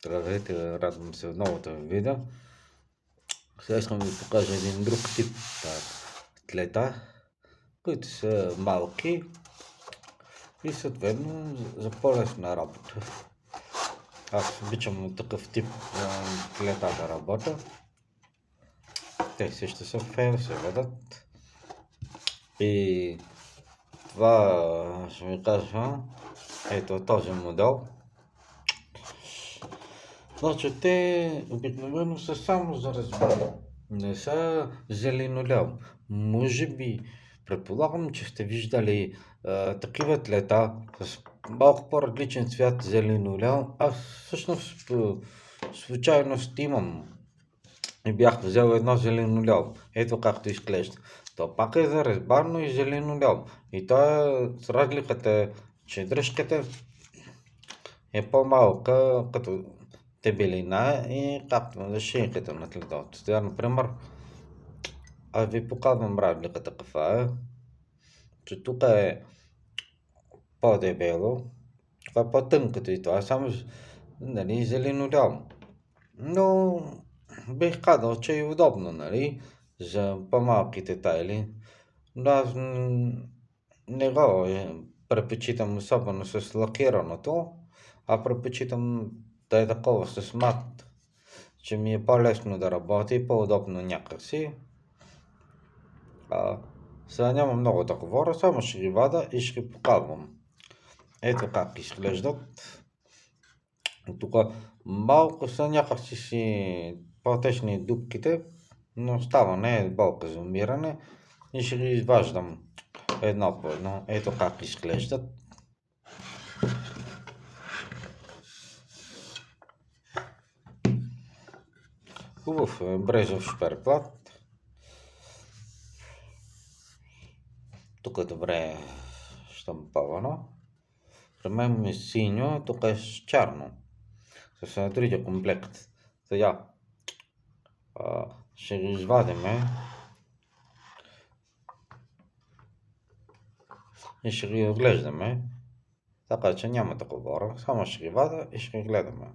Здравейте, радвам се отново да ви видя. Сега искам да ви покажа един друг тип тлета, които са малки и съответно за по-лесна работа. Аз обичам такъв тип тлета да работя. Те също са фейл, се ведат. И това ще ви кажа, ето този модел. Значи те обикновено са само за разбавяне, не са зеленоляво. Може би, предполагам, че сте виждали такива тлета с малко по-различен цвят зеленоляво. Аз всъщност по случайност имам и бях взел едно зеленоляво. Ето както изглежда. То пак е за разбавно и зеленоляво. И то с разликата, че дръжката е по-малка като дебелина и както за шийката на тлетото. Сега, например, аз ви показвам разликата каква е. Че тук е по-дебело, това е по-тънкото и това е само нали, зеленоляво. Но бих казал, че е удобно, нали, за по-малките тайли. Но аз не го предпочитам особено с лакираното, а предпочитам да е такова с мат, че ми е по-лесно да работи и по-удобно някакси. Сега няма много да говоря, само ще ги вада и ще ги показвам. Ето как изглеждат. Тук малко са някакси си по-течни дупките, но става, не е болка за умиране. И ще ги изваждам едно по едно. Ето как изглеждат. Хубав брезов шперклад. Тук е добре щампавано. При мен е синьо, тук е черно. С другия комплект. Сега ще ги извадиме и ще ги оглеждаме. Така че няма да говоря, само ще ги вада и ще ги гледаме.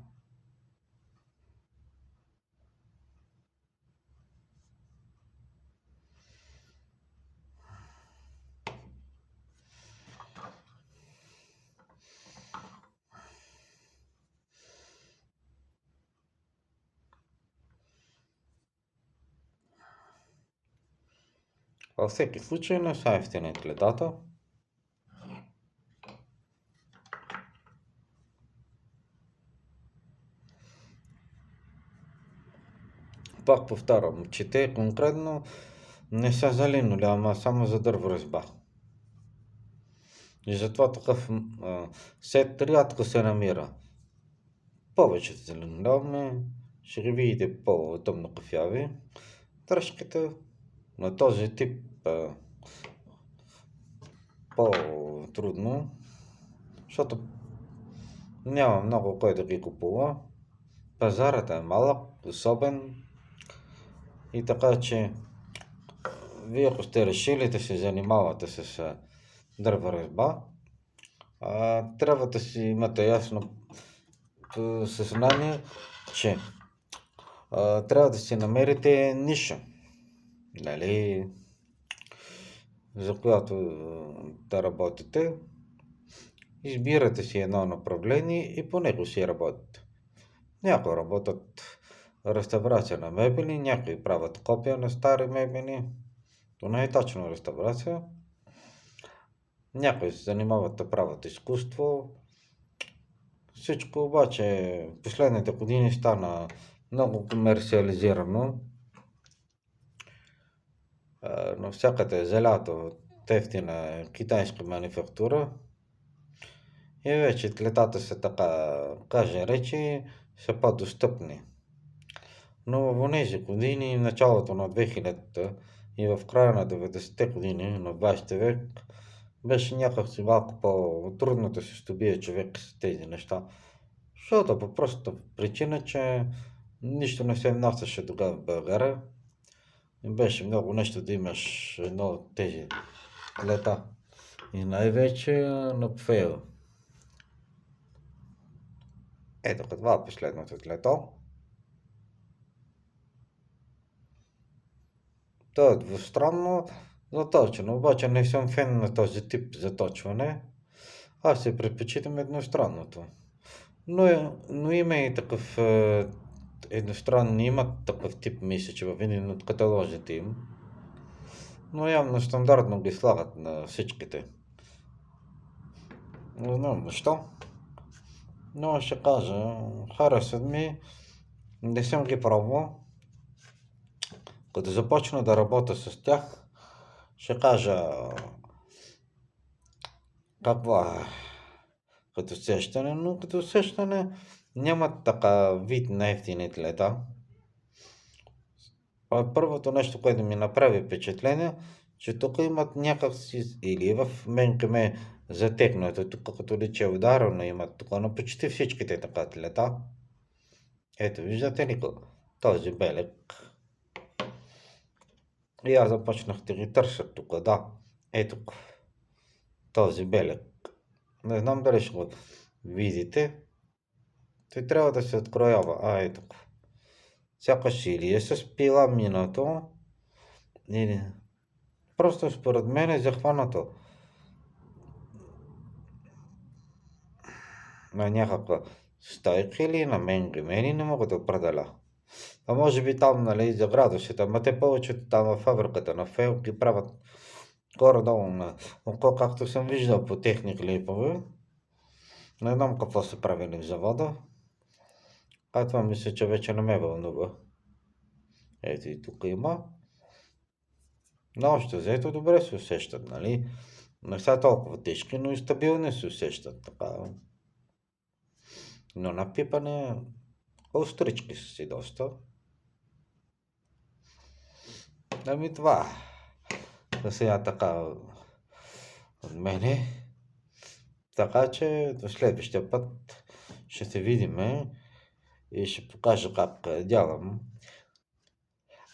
Във всеки случай не са ефтини тлетата. Пак повтарям, че те конкретно не са за линолеум, а само за дърворезба. И затова такъв сет рядко се намира. Повечето за линолеуми ще ги видите по-тъмно кафяви. Дръжката на този тип по-трудно, защото няма много кой да ги купува. Пазарът е малък, особен и така че вие ако сте решили да се занимавате с дърворезба, трябва да си имате ясно съзнание, че трябва да си намерите ниша, нали, за която да работите. Избирате си едно направление и по него си работите. Някои работят реставрация на мебели, някои правят копия на стари мебели, то не е точно реставрация. Някои се занимават да правят изкуство. Всичко обаче последните години стана много комерциализирано. Навсякъде е залято от ефтина китайска мануфактура. И вече тлетата са така, каже речи, са по-достъпни. Но в тези години, началото на 2000-та и в края на 90-те години на 20 век, беше някакси малко по-трудно да се здобие човек с тези неща. Защото по простата причина, че нищо не се внасяше тогава в България. И беше много нещо да имаш едно от тези лета. И най-вече на фейл. Ето, това е последното тлето. То е двустранно заточено, обаче не съм фен на този тип заточване. Аз се предпочитам едностранното. Но има и такъв едностранни имат такъв тип, мисля, че в един от каталожите им. Но явно стандартно ги слагат на всичките. Не знам защо. Но ще кажа, харесват ми, не съм ги пробвал. Като започна да работя с тях, ще кажа какво е като усещане, но като усещане нямат така вид на ефтини тлета. Първото нещо, което ми направи впечатление, че тук имат някакси, или в менка ме затегнато, тук като ли че е ударено имат тук на почти всичките така тлета. Ето, виждате ли този белег? И аз започнах да ги търся тук, да. Ето този белег. Не знам дали ще го видите. Той трябва да се откроява. Ето. Сякаш или е с пила минато, или просто според мен е захванато на някаква стойка или на мен не мога да определя. А може би там, нали, за градусите, ама те повечето там във фабриката на Фейл ги правят горе-долу на око, както съм виждал по техни клипове. Не знам какво са правили в завода. А това мисля, че вече не ме вълнува. Ето и тук има. Но още взето добре се усещат, нали? Не са толкова тежки, но и стабилни се усещат. Така. Но на пипане острички са си доста. Ами това. За сега така от мене. Така че до следващия път ще се видиме и ще покажа как дялам.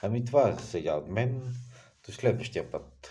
Ами това е сега от мен. До следващия път.